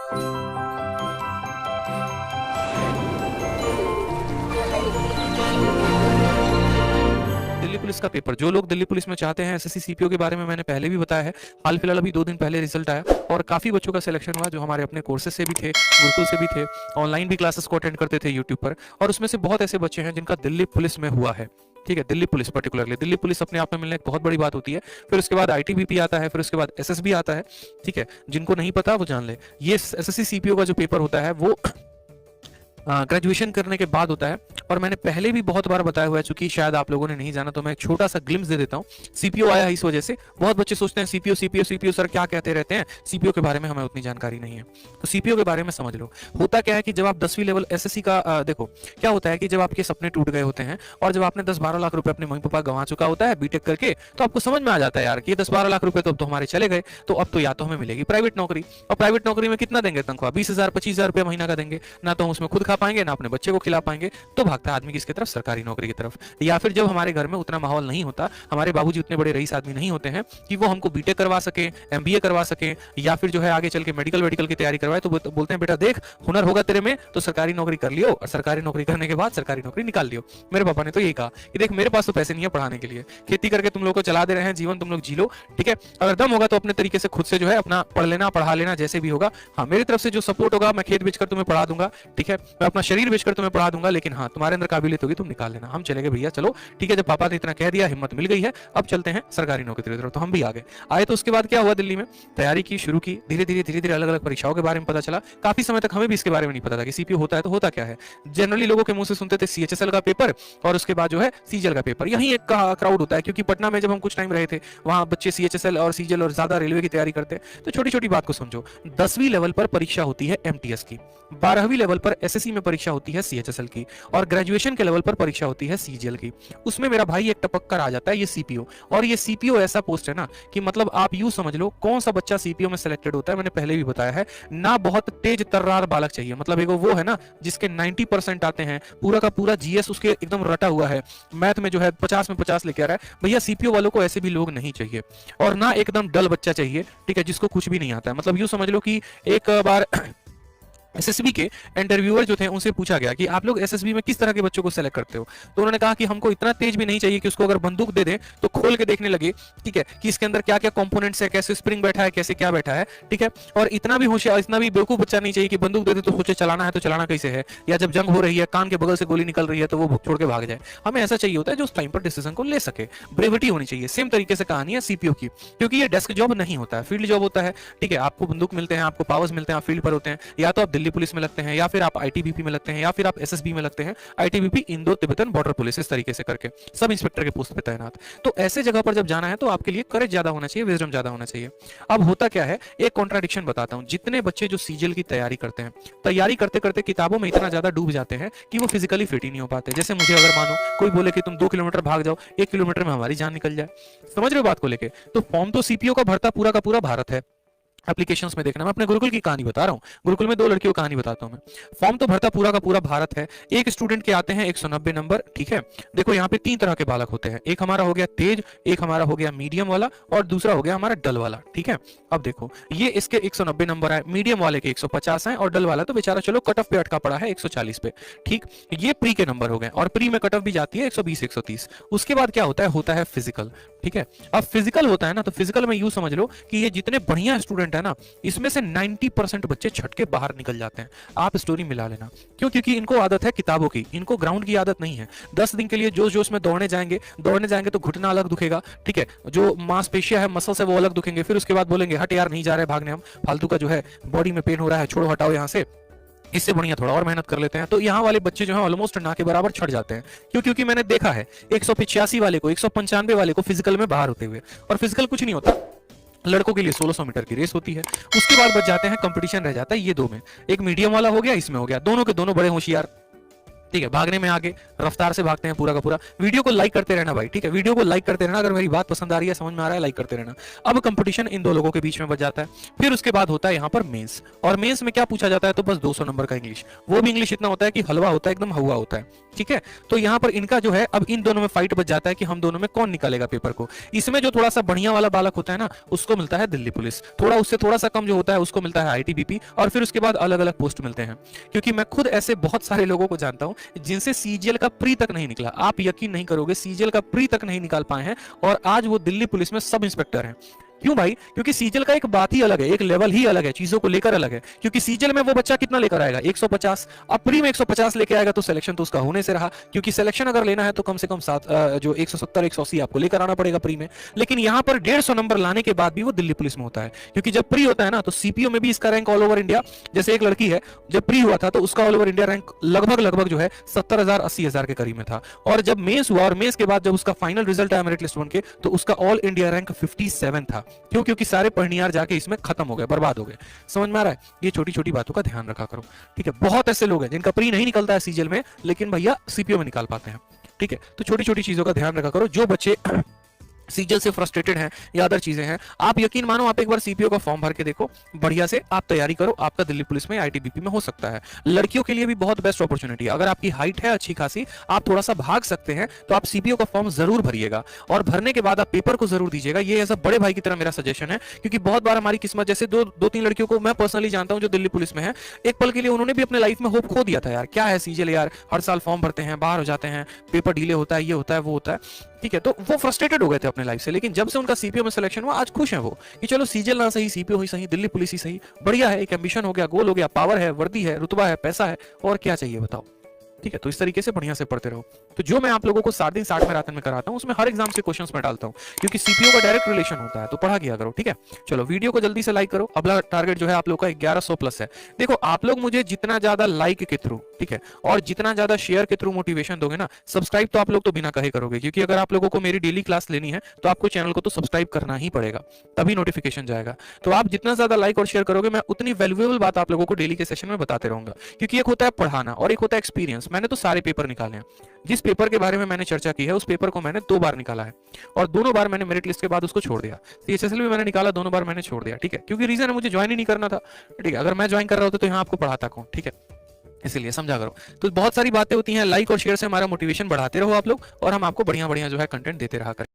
Delhi police का paper, जो लोग दिल्ली पुलिस में चाहते हैं, एसएससी सीपीओ के बारे में मैंने पहले भी बताया है। हाल फिलहाल अभी 2 दिन पहले रिजल्ट आया और काफी बच्चों का सिलेक्शन हुआ जो हमारे अपने कोर्सेज से भी थे, गुरुकुल से भी थे, ऑनलाइन भी क्लासेस को अटेंड करते थे यूट्यूब पर, और उसमें से बहुत ऐसे बच्चे हैं जिनका दिल्ली पुलिस में हुआ है। ठीक है, Delhi police particularly, Delhi police अपने आप में मिलने एक बहुत बड़ी बात होती है। फिर उसके बाद आईटीबीपी आता है, फिर उसके बाद एसएसबी आता है। ठीक है, जिनको नहीं पता वो जान ले, ये एसएससी सीपीओ का जो पेपर होता है वो ग्रेजुएशन करने के बाद होता है। और मैंने पहले भी बहुत बार बताया हुआ है, चूंकि शायद आप लोगों ने नहीं जाना, तो मैं एक छोटा सा ग्लिम्स दे देता हूँ। सीपीओ आया है इस वजह से, बहुत बच्चे सोचते हैं सीपीओ सीपीओ सीपीओ सर क्या कहते रहते हैं, सीपीओ के बारे में हमें उतनी जानकारी नहीं है। तो सीपीओ के बारे में समझ लो। होता क्या है कि जब आप 10वीं लेवल एसएससी का देखो क्या होता है कि जब आपके सपने टूट गए होते हैं और जब आपने 10-12 लाख रुपए अपने मम्मी पापा गंवा चुका होता है बीटेक करके, तो आपको समझ में आ जाता है यार कि ये 10-12 लाख रुपए तो अब तो हमारे चले गए, तो अब तो या तो हमें मिलेगी प्राइवेट नौकरी, और प्राइवेट नौकरी में कितना देंगे तनख्वाह, 20,000 25,000 रुपए महीना का देंगे, ना तो हम उसमें खुद खा पाएंगे ना अपने बच्चे को खिला पाएंगे। तो भागता है आदमी किसकी तरफ, सरकारी नौकरी की तरफ। या फिर जब हमारे घर में उतना माहौल नहीं होता, हमारे बाबूजी उतने बड़े रईस आदमी नहीं होते हैं कि वो हमको बीटेक करवा सके, एमबीए करवा सके, या फिर जो है आगे चल के मेडिकल की तैयारी करवाए, तो बोलते हैं बेटा देख हुनर होगा तेरे में तो सरकारी नौकरी कर लियो, और सरकारी नौकरी करने के बाद सरकारी नौकरी निकाल लियो। मेरे पापा ने तो यही कहा कि देख मेरे पास तो पैसे नहीं है पढ़ाने के लिए, खेती करके तुम लोग को चला दे रहे हैं, जीवन तुम लोग जी लो, ठीक है, अगर दम होगा तो अपने तरीके से खुद से जो है अपना पढ़ लेना, पढ़ा लेना, जैसे भी होगा। हाँ, मेरी तरफ से जो सपोर्ट होगा, मैं खेत बेचकर तुम्हें पढ़ा दूंगा, ठीक है, मैं अपना शरीर बेचकर तुम्हें पढ़ा दूंगा, लेकिन हाँ तुम्हारे अंदर काबिलियत होगी तुम निकाल लेना। हम चले गए भैया, चलो ठीक है, जब पापा ने इतना कह दिया, हिम्मत मिल गई है, अब चलते हैं सरकारी नौकरी की तरफ। तो हम भी आ गए। आए तो उसके बाद क्या हुआ, दिल्ली में तैयारी की, शुरू की, धीरे धीरे अलग अलग परीक्षाओं के बारे में पता चला। काफी समय तक हमें भी इसके बारे में नहीं पता था कि सीपीओ होता है तो होता क्या है। जनरली लोगों के मुंह से सुनते थे सीएचएसएल का पेपर और उसके बाद जो है सीजीएल का पेपर, यही एक क्राउड होता है। क्योंकि पटना में जब हम कुछ टाइम रहे थे, वहां बच्चे सीएचएसएल और सीजीएल और ज्यादा रेलवे की तैयारी करते हैं। तो छोटी छोटी बात को समझो, 10वीं लेवल पर परीक्षा होती है एमटीएस की, 12वीं लेवल पर एसएससी में परीक्षा होती है सीएचएसएल की, और ग्रेजुएशन के लेवल पर परीक्षा होती है सीजीएल की। उसमें मेरा भाई एक टपक कर आ जाता है ये सीपीओ। और ये सीपीओ ऐसा पोस्ट है ना कि मतलब आप यूं समझ लो, कौन सा बच्चा सीपीओ में सिलेक्टेड होता है, मैंने पहले भी बताया है ना, बहुत तेज तर्रार बालक चाहिए। मतलब एक वो है ना जिसके 90% आते हैं, पूरा का पूरा जीएस उसके एकदम रटा हुआ है, मैथ में जो है 50 में 50 लेके आ रहा है, भैया सीपीओ वालों को ऐसे भी लोग नहीं चाहिए। और ना एकदम डल बच्चा चाहिए, ठीक है, जिसको कुछ भी नहीं आता है। मतलब यूं समझ लो कि एक बार एसएसबी के इंटरव्यूअर जो थे उनसे पूछा गया कि आप लोग एसएसबी में किस तरह के बच्चों को सेलेक्ट करते हो, तो उन्होंने कहा कि हमको इतना तेज भी नहीं चाहिए कि उसको अगर बंदूक दे दें तो खोल के देखने लगे, ठीक है, कि इसके अंदर क्या क्या कंपोनेंट्स है, कैसे स्प्रिंग बैठा है, कैसे क्या बैठा है, ठीक है। और इतना भी होशियार, इतना भी बेवकूफ बच्चा नहीं चाहिए कि बंदूक दे दे तो सोचे चलाना है तो चलाना कैसे है, या जब जंग हो रही है कान के बगल से गोली निकल रही है तो वो छोड़ के भाग जाए। हमें ऐसा चाहिए होता है जो उस टाइम पर डिसीजन को ले सके, ब्रेविटी होनी चाहिए। सेम तरीके से कहानी है सीपीओ की, क्योंकि ये डेस्क जॉब नहीं होता है, फील्ड जॉब होता है, ठीक है। आपको बंदूक मिलते हैं, आपको पावर्स मिलते हैं, आप फील्ड पर होते हैं, या तो आप दिल्ली पुलिस में लगते हैं, या फिर आप आईटीबीपी में लगते हैं, या फिर आप एसएसबी में लगते हैं, ITBP Indo Tibetan border police, इस तरीके से करके सब इंस्पेक्टर के पोस्ट पे तैनात। तो ऐसे जगह पर जब जाना है तो आपके लिए करेज ज्यादा होना चाहिए, विजडम ज्यादा होना चाहिए। अब होता क्या है, एक कॉन्ट्राडिक्शन बताता हूं। जितने बच्चे जो सीजीएल की तैयारी करते हैं, तैयारी करते करते किताबों में इतना ज्यादा डूब जाते हैं कि वो फिजिकली फिट ही नहीं हो पाते। जैसे मुझे अगर मानो कोई बोले कि तुम 2 किलोमीटर भाग जाओ, 1 किलोमीटर में हमारी जान निकल जाए, समझ रहे हो बात को लेके। तो फॉर्म तो सीपीओ का भरता पूरा का पूरा भारत है। एप्लीकेशंस में देखना, मैं अपने गुरुकुल की कहानी बता रहा हूँ, गुरुकुल में 2 लड़कियों की कहानी बताता हूँ मैं। फॉर्म तो भरता पूरा का पूरा भारत है। एक स्टूडेंट के आते हैं 190 नंबर, ठीक है। देखो यहाँ पे 3 तरह के बालक होते हैं, एक हमारा हो गया तेज, एक हमारा हो गया मीडियम वाला, और दूसरा हो गया हमारा डल वाला, ठीक है। अब देखो ये इसके 190 नंबर आए, मीडियम वाले के 150 हैं, और डल वाला तो बेचारा चलो कट ऑफ पे अटका पड़ा है 140 पे, ठीक। ये प्री के नंबर हो गए, और प्री में कट ऑफ भी जाती है 120 130। उसके बाद क्या होता है फिजिकल, ठीक है। अब फिजिकल होता है ना, तो फिजिकल में यूं समझ लो कि ये जितने बढ़िया स्टूडेंट है ना, इसमें से 90% बच्चे छट के बाहर निकल जाते हैं। आप स्टोरी मिला लेना, क्यों, क्योंकि इनको आदत है किताबों की, इनको ग्राउंड की आदत नहीं है। 10 दिन के लिए जोश जोश में दौड़ने जाएंगे तो घुटना अलग दुखेगा, ठीक है, जो मांसपेशियां है, मसल्स है, वो अलग दुखेंगे। फिर उसके बाद बोलेंगे हट यार नहीं जा रहे भागने, हम फालतू का जो है बॉडी में पेन हो रहा है, छोड़ो हटाओ यहाँ से, इससे बढ़िया थोड़ा और मेहनत कर लेते हैं। तो यहाँ वाले बच्चे जो है ऑलमोस्ट ना के बराबर छट जाते हैं। क्यों, क्योंकि मैंने देखा है 185 वाले को, 195 वाले को फिजिकल में बाहर होते हुए। और फिजिकल कुछ नहीं होता, लड़कों के लिए 1600 मीटर की रेस होती है। उसके बाद बच जाते हैं, कंपटीशन रह जाता है ये 2 में, एक मीडियम वाला हो गया, इसमें हो गया, दोनों के दोनों बड़े होशियार, ठीक है, भागने में आगे रफ्तार से भागते हैं पूरा का पूरा। वीडियो को लाइक करते रहना भाई, ठीक है, वीडियो को लाइक करते रहना, अगर मेरी बात पसंद आ रही है, समझ में आ रहा है, लाइक करते रहना। अब कंपटीशन इन दो लोगों के बीच में बच जाता है। फिर उसके बाद होता है यहाँ पर मेंस, और मेंस में क्या पूछा जाता है, तो बस 200 नंबर का इंग्लिश, वो भी इंग्लिश इतना होता है कि हलवा होता है, एकदम हवा होता है, ठीक है। तो यहाँ पर इनका जो है, अब इन दोनों में फाइट बच जाता है कि हम दोनों में कौन निकालेगा पेपर को। इसमें जो थोड़ा सा बढ़िया वाला बालक होता है ना, उसको मिलता है दिल्ली पुलिस, थोड़ा उससे थोड़ा सा कम जो होता है उसको मिलता है आईटीबीपी, और फिर उसके बाद अलग अलग पोस्ट मिलते हैं। क्योंकि मैं खुद ऐसे बहुत सारे लोगों को जानता हूं जिनसे सीजीएल का प्री तक नहीं निकला। आप यकीन नहीं करोगे, सीजीएल का प्री तक नहीं निकाल पाए हैं और आज वो दिल्ली पुलिस में सब इंस्पेक्टर हैं। क्यों भाई? क्योंकि सीजल का एक बात ही अलग है, एक लेवल ही अलग है, चीजों को लेकर अलग है। क्योंकि सीजल में वो बच्चा कितना लेकर आएगा, 150, अब प्री में 150 लेके आएगा तो सिलेक्शन तो उसका होने से रहा। क्योंकि सिलेक्शन अगर लेना है तो कम से कम जो 170 180 आपको लेकर आना पड़ेगा प्री में। लेकिन यहाँ पर 150 नंबर लाने के बाद भी वो दिल्ली पुलिस में होता है। क्योंकि जब प्री होता है ना, तो सीपीओ में भी इसका रैंक ऑल ओवर इंडिया, जैसे एक लड़की है, जब प्री हुआ था तो उसका ऑल ओवर इंडिया रैंक लगभग जो है 70,000 80,000 के करीब में था। और जब मेंस हुआ और मेंस के बाद जब उसका फाइनल रिजल्ट आया मेरिट लिस्ट 1 के, तो उसका ऑल इंडिया रैंक 57 था। क्यों? क्योंकि सारे पढ़नियार जाके इसमें खत्म हो गए, बर्बाद हो गए। समझ में आ रहा है? ये छोटी छोटी बातों का ध्यान रखा करो, ठीक है। बहुत ऐसे लोग हैं जिनका प्री नहीं निकलता है सीजीएल में, लेकिन भैया सीपीओ में निकाल पाते हैं, ठीक है। तो छोटी छोटी चीजों का ध्यान रखा करो। जो बच्चे सीजीएल से फ्रस्ट्रेटेड हैं या अदर चीजें हैं, आप यकीन मानो, आप एक बार सीपीओ का फॉर्म भर के देखो, बढ़िया से आप तैयारी करो, आपका दिल्ली पुलिस में आईटीबीपी में हो सकता है। लड़कियों के लिए भी बहुत बेस्ट अपॉर्चुनिटी है। अगर आपकी हाइट है अच्छी खासी, आप थोड़ा सा भाग सकते हैं, तो आप सीपीओ का फॉर्म जरूर भरिएगा, और भरने के बाद आप पेपर को जरूर दीजिएगा। ये एज अ बड़े भाई की तरह मेरा सजेशन है। क्योंकि बहुत बार हमारी किस्मत, जैसे दो तीन लड़कियों को मैं पर्सनली जानता हूं जो दिल्ली पुलिस में है, एक पल के लिए उन्होंने भी अपने लाइफ में होप खो दिया था। यार क्या है सीजीएल, यार हर साल फॉर्म भरते हैं, बाहर हो जाते हैं, पेपर डिले होता है, ये होता है, वो होता है, ठीक है। तो वो फ्रस्ट्रेटेड हो गए थे अपने लाइफ से। लेकिन जब से उनका सीपीओ में सिलेक्शन हुआ, आज खुश हैं वो कि चलो सीजीएल ना सही, सीपीओ ही सही, दिल्ली पुलिस ही सही, बढ़िया है। एक एम्बिशन हो गया, गोल हो गया, पावर है, वर्दी है, रुतबा है, पैसा है, और क्या चाहिए बताओ, ठीक है। तो इस तरीके से बढ़िया से पढ़ते रहो। तो जो मैं आप लोगों को 7 दिन 60 मैराथन में कराता हूं, उसमें हर एग्जाम से क्वेश्चंस मैं डालता हूं, क्योंकि सीपीओ का डायरेक्ट रिलेशन होता है, तो पढ़ा किया करो, ठीक है। चलो वीडियो को जल्दी से लाइक करो। अगला टारगेट जो है आप लोग का 1100 प्लस है। देखो आप लोग मुझे जितना ज्यादा लाइक के थ्रू, ठीक है, और जितना ज्यादा शेयर के थ्रू मोटिवेशन दोगे ना, सब्सक्राइब तो आप लोग तो बिना कहे करोगे, क्योंकि अगर आप लोगों को मेरी डेली क्लास लेनी है तो आपको चैनल को तो सब्सक्राइब करना ही पड़ेगा, तभी नोटिफिकेशन जाएगा। तो आप जितना ज्यादा लाइक और शेयर करोगे, मैं उतनी वैल्यूएबल बात आप लोगों को डेली के सेशन में बताते रहूंगा। क्योंकि एक होता है पढ़ाना और एक होता है एक्सपीरियंस। मैंने तो सारे पेपर निकाले हैं। जिस पेपर के बारे में मैंने चर्चा की है, उस पेपर को मैंने 2 बार निकाला है, और दोनों बार मैंने मेरिट लिस्ट के बाद उसको छोड़ दिया। सीएचएसएल भी मैंने निकाला, दोनों बार मैंने छोड़ दिया, ठीक है। क्योंकि रीजन है, मुझे ज्वाइन ही नहीं करना था, ठीक है। अगर मैं ज्वाइन कर रहा होता तो यहाँ आपको पढ़ाता कौन, ठीक है। इसलिए समझा करो। तो बहुत सारी बातें होती हैं, लाइक और शेयर से हमारा मोटिवेशन बढ़ाते रहो आप लोग, और हम आपको बढ़िया बढ़िया जो है कंटेंट देते रहा करें।